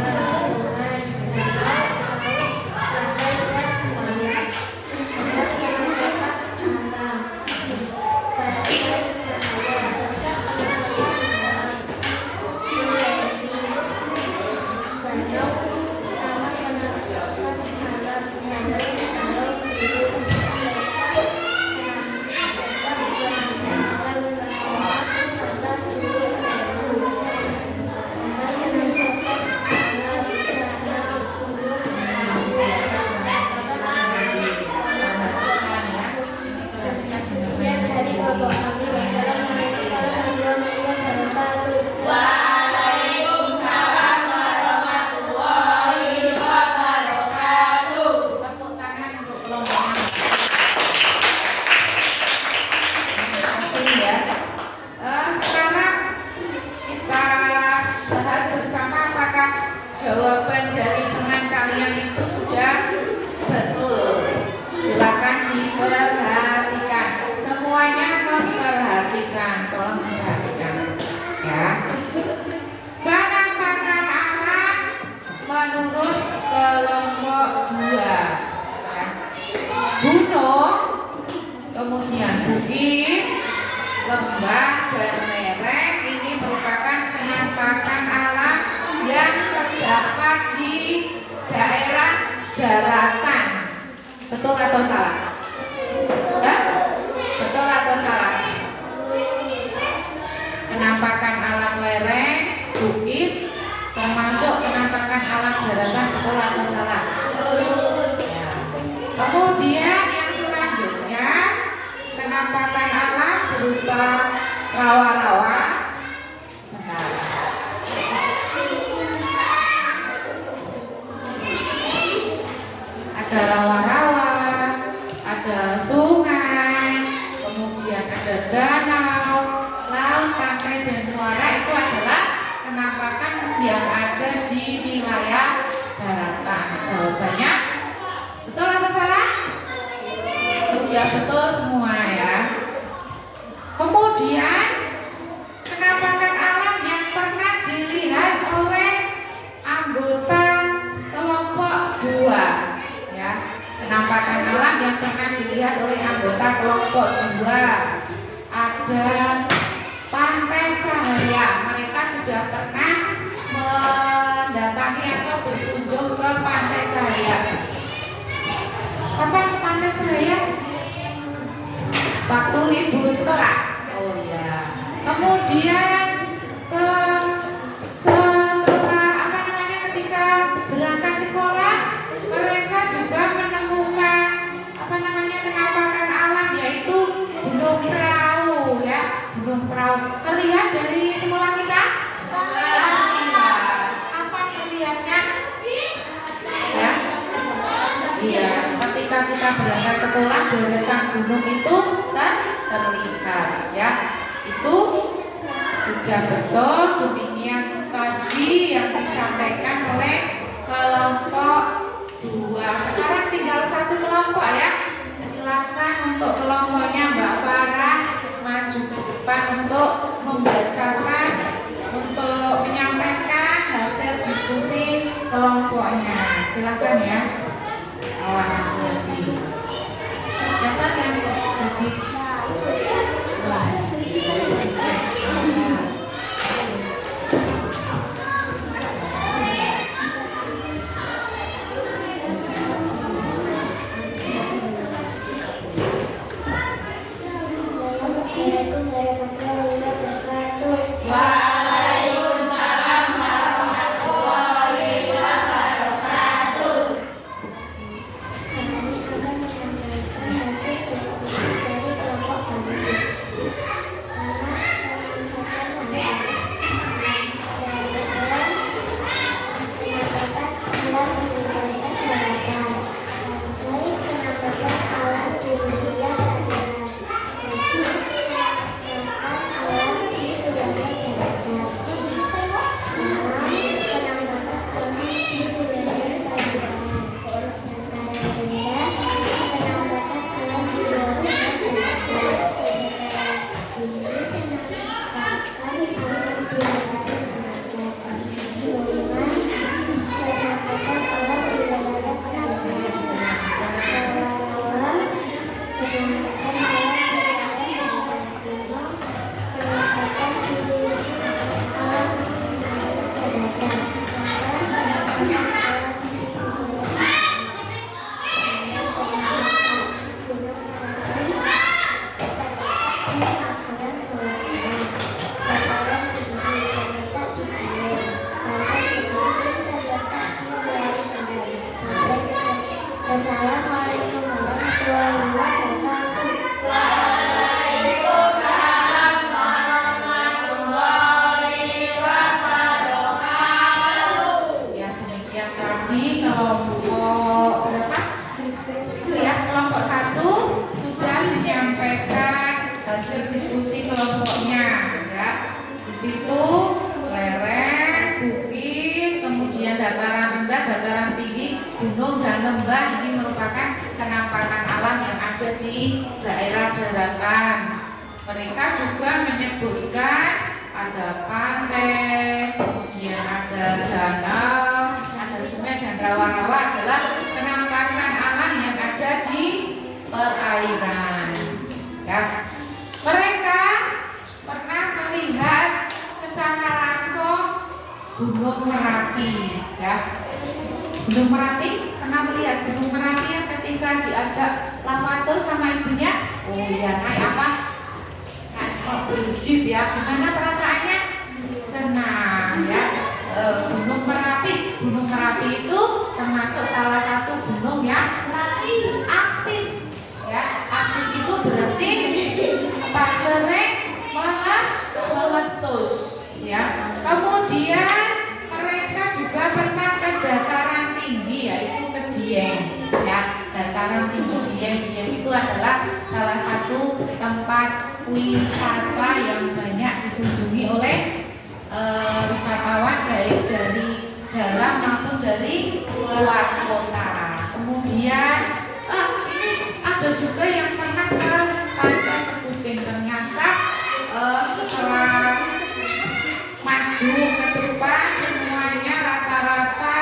sungai, danau, laut, pantai, dan laut. Dapat menetap alam badai, cahaya, dapat menetap alam sungai, danau, taman penatapan alam danau, danau, gunung, serta gunung sewu. Dapat menetap alam danau, gunung, sekian dari kelompok kami. Wassalamualaikum warahmatullahi wabarakatuh. Waalaikumsalam warahmatullahi wabarakatuh. Tepuk tangan untuk kelompoknya. Terima kasih ya. Sekarang kita bahas bersama apakah jawaban dari teman kalian itu sudah betul. Silakan diperhatikan. Semuanya memperhatikan. Tolong memperhatikan. Ya. Penampakan alam menurut kelompok 2. Ya. Gunung, kemudian bukit, lembah, dan lereng ini merupakan penampakan alam yang terdapat di daerah daratan. Betul atau salah? Hah? Betul atau salah? Penampakan alam lereng, bukit, termasuk penampakan alam daratan, betul atau salah? Ya. Kemudian yang selanjutnya, penampakan alam berupa rawa-rawa. Bentar. Ada rawa-rawa, ada sungai, kemudian ada danau, laut, pantai, dan muara. Itu adalah penampakan yang ada di wilayah daratan. Jawabannya betul atau salah? Sudah betul semua ya. Kemudian penampakan alam yang pernah dilihat oleh anggota kelompok 2 ya. Penampakan alam yang pernah dilihat oleh anggota kelompok 2 ada Pantai Cahaya. Mereka sudah pernah mendatangi atau berkunjung ke Pantai Cahaya. Kapan ke Pantai Cahaya? Waktu libur sekolah. Oh ya. Kemudian setelah ketika berangkat sekolah, mereka juga menemukan penampakan alam, yaitu Gunung Prau ya. Gunung Prau terlihat dari sekolah kita? Terlihat. Apa terlihatnya? Ya. Iya, ketika kita berangkat sekolah deretan gunung itu terlihat ya. Itu sudah betul. Demikian tadi yang disampaikan oleh kelompok 2. Sekarang tinggal satu kelompok ya. Silakan untuk kelompoknya Mbak Farah maju ke depan untuk membacakan, untuk menyampaikan hasil diskusi kelompoknya. Silakan ya. Awas hati-hati. Siapa yang jadi kelas? Waalaikumsalam warahmatullahi wabarakatuh. kelompok 1 sudah menyampaikan hasil diskusi kelompoknya ya. Di situ lereng, bukit, kemudian dataran rendah, dataran tinggi, gunung dan lembah ini merupakan penampakan alam yang ada di daerah daratan. Mereka juga menyebutkan ada pantai, kemudian ada danau, ada sungai dan rawa-rawa adalah penampakan alam yang ada di perairan. Ya. Mereka pernah melihat secara langsung Gunung Merapi, ya. Gunung Merapi pernah melihat Gunung Merapi yang ketika diajak lavatur sama ibunya, oh iya naik apa? Naik mobil jeep ya. Gimana perasaannya? Senang ya. Gunung Merapi itu termasuk salah satu gunung yang aktif ya. Aktif itu berarti sering meletus ya. Kemudian mereka juga pernah ke dataran tinggi yaitu ke Dieng ya. Dataran tinggi Dieng itu adalah salah satu tempat wisata yang banyak dikunjungi oleh wisatawan baik dari dalam maupun dari luar kota. Kemudian ini ada juga yang pernah ke Pantai Sekucing. Ternyata setelah maju ke depan semuanya rata-rata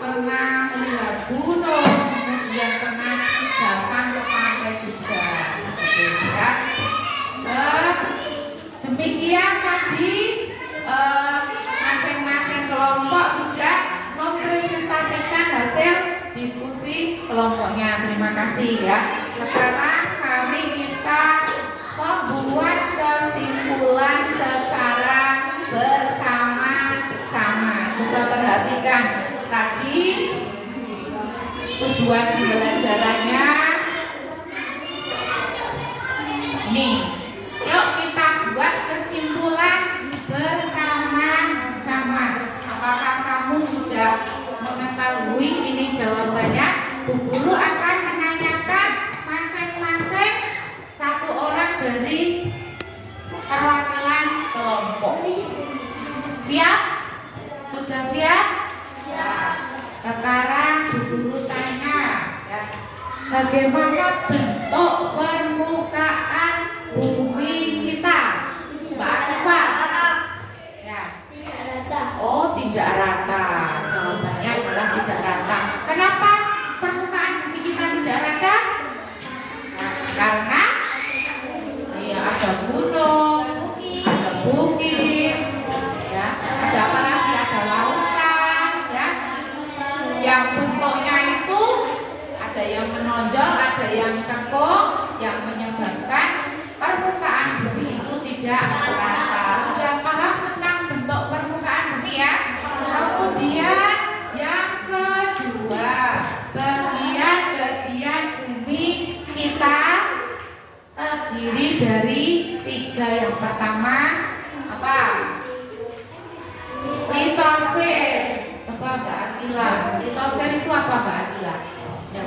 pernah melihat gunung, kemudian pernah datang ke pantai juga. Ya. Demikian tadi masing-masing kelompok sudah mempresentasikan hasil diskusi kelompoknya. Terima kasih ya. Sekarang mari kita membuat kesimpulan secara bersama-sama. Coba perhatikan tadi tujuan pembelajarannya. Ini, yuk kita buat kesimpulan bersama-sama. Apakah kamu sudah mengetahui ini jawabannya? Bu Guru akan menanyakan masing-masing satu orang dari perwakilan kelompok. Siap? Sudah siap? Siap. Sekarang Bu Guru tanya ya, bagaimana bentuk permukaan bumi kita? Mbak Eva? Ya. Oh, tidak rata. Jawabannya adalah tidak rata. Kenapa permukaan bumi kita tidak rata? Nah, karena ya ada gunung, ada bukit, ya, ada apa lagi? Ada lautan, ya. Yang bentuknya itu ada yang menonjol, ada yang cekung, yang menyebabkan permukaan bumi itu tidak rata. Sudah paham tentang bentuk permukaan bumi ya? Kemudian yang kedua, bagian-bagian bumi kita terdiri dari 3. Yang pertama apa? Litosfer. Apa Mbak Akila? Litosfer itu apa Mbak Akila? Ya.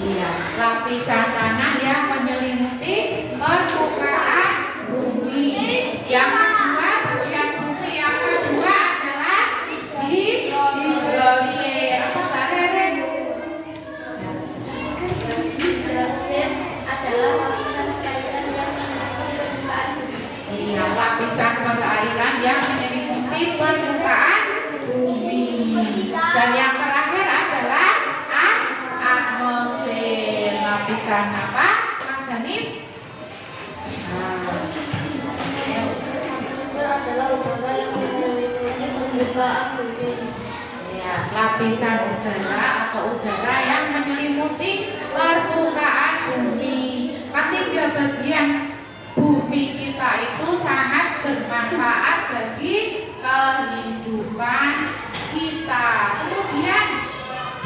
Iya, lapisan tanah yang menyelimuti permukaan bumi. Yang kedua, bagian bumi yang kedua adalah hidrosfer. Apa Mbak Rere? Hidrosfer adalah lapisan perairan yang menyelimuti permukaan bumi. Iya, lapisan perairan yang menyelimuti permukaan bumi. Dan yang terakhir adalah atmosfer. Lapisan apa, Mas Hanif? Atmosfer adalah udara yang menyelimuti permukaan bumi. Ya, lapisan udara atau udara yang menyelimuti permukaan bumi. Ketiga bagian bumi kita itu sangat bermanfaat bagi kehidupan kita. Kemudian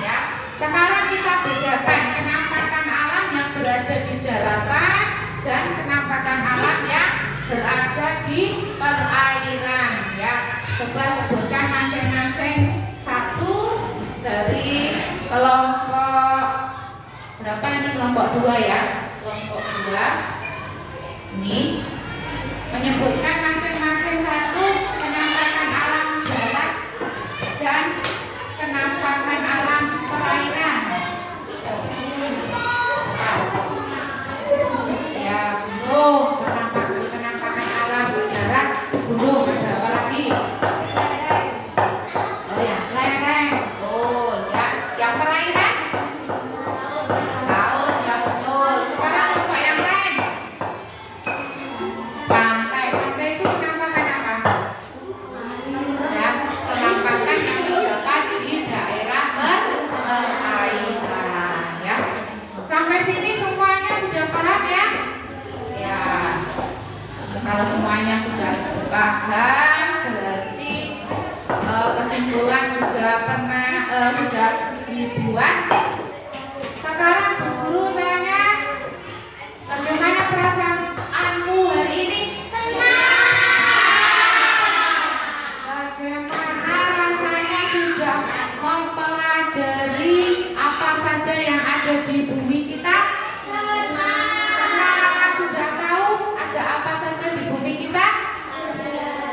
ya, sekarang kita bedakan penampakan alam yang berada di daratan dan penampakan alam yang berada di perairan ya. Coba sebutkan masing-masing satu dari kelompok berapa ini, kelompok 2 ya. Kelompok 2 ini menyebutkan masing-masing satu penampakan alam darat dan penampakan alam perairan. Ya, gunung, penampakan alam darat, gunung, ada apa lagi? Oh ya, lereng. Oh ya, yang perairan? Tahu ya, betul. Sekarang coba yang lain. Pantai, pantai itu penampakan apa? Ya, penampakan yang terdapat di daerah perairan ya. Sampai sini semuanya sudah paham ya? Ya, kalau semuanya sudah paham berarti kesimpulan juga sudah dibuat. Sekarang Bu Guru tanya, bagaimana perasaanmu hari ini? Bagaimana rasanya sudah mempelajari apa saja yang ada di bumi kita? Sekarang sudah tahu ada apa saja di bumi kita?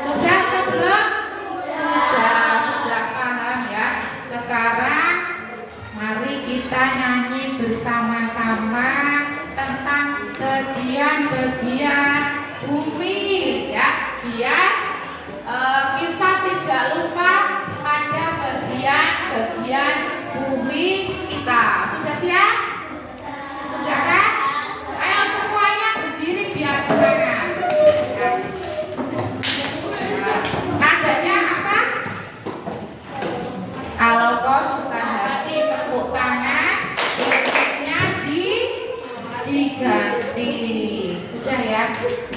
Sudah atau belum? Sudah paham ya. Sekarang mari kita nyanyi bersama-sama tentang bagian-bagian bumi ya, biar kita tidak lupa pada bagian-bagian bumi kita. Sudah siap? Sudah kan? Ayo semuanya berdiri biar semangat. Nadanya apa? Kalau kau suka hati tepuk tangan, berikutnya diganti. Sudah ya.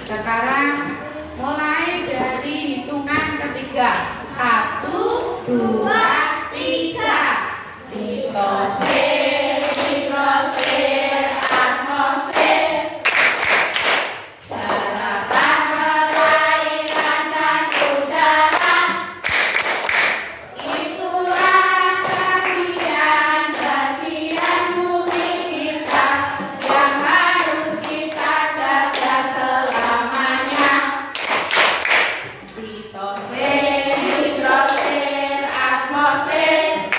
Sekarang mulai dari hitungan ketiga. 1, 2, 3. Litosfer, hidrosfer, atmosfer, daratan, perairan, dan udara. Itulah bagian-bagian bumi kita yang harus kita jaga selamanya. Litosfer, hidrosfer, atmosfer,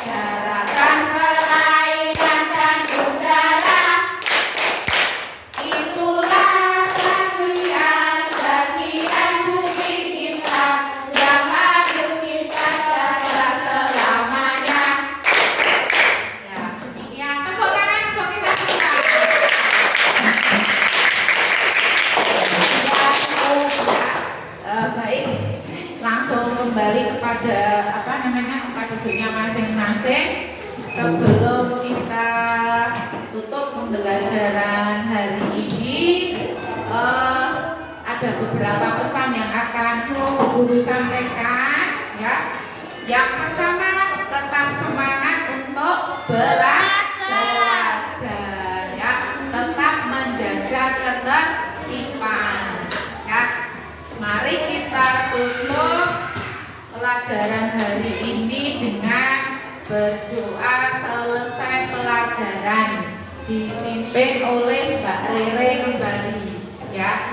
daratan, perairan, dan udara. Itulah bagian-bagian bumi kita yang harus kita jaga selamanya. Ya, demikian. Tepuk tangan untuk kita semua. Baik, langsung kembali kepada tempat duduknya masing-masing. Sebelum kita tutup pembelajaran hari ini, ada beberapa pesan yang akan Guru sampaikan ya. Yang pertama, tetap semangat untuk belajar ya, tetap menjaga ketertiban ya. Mari kita tutup pelajaran hari ini dengan berdoa selesai pelajaran dipimpin oleh Mbak Rere kembali ya.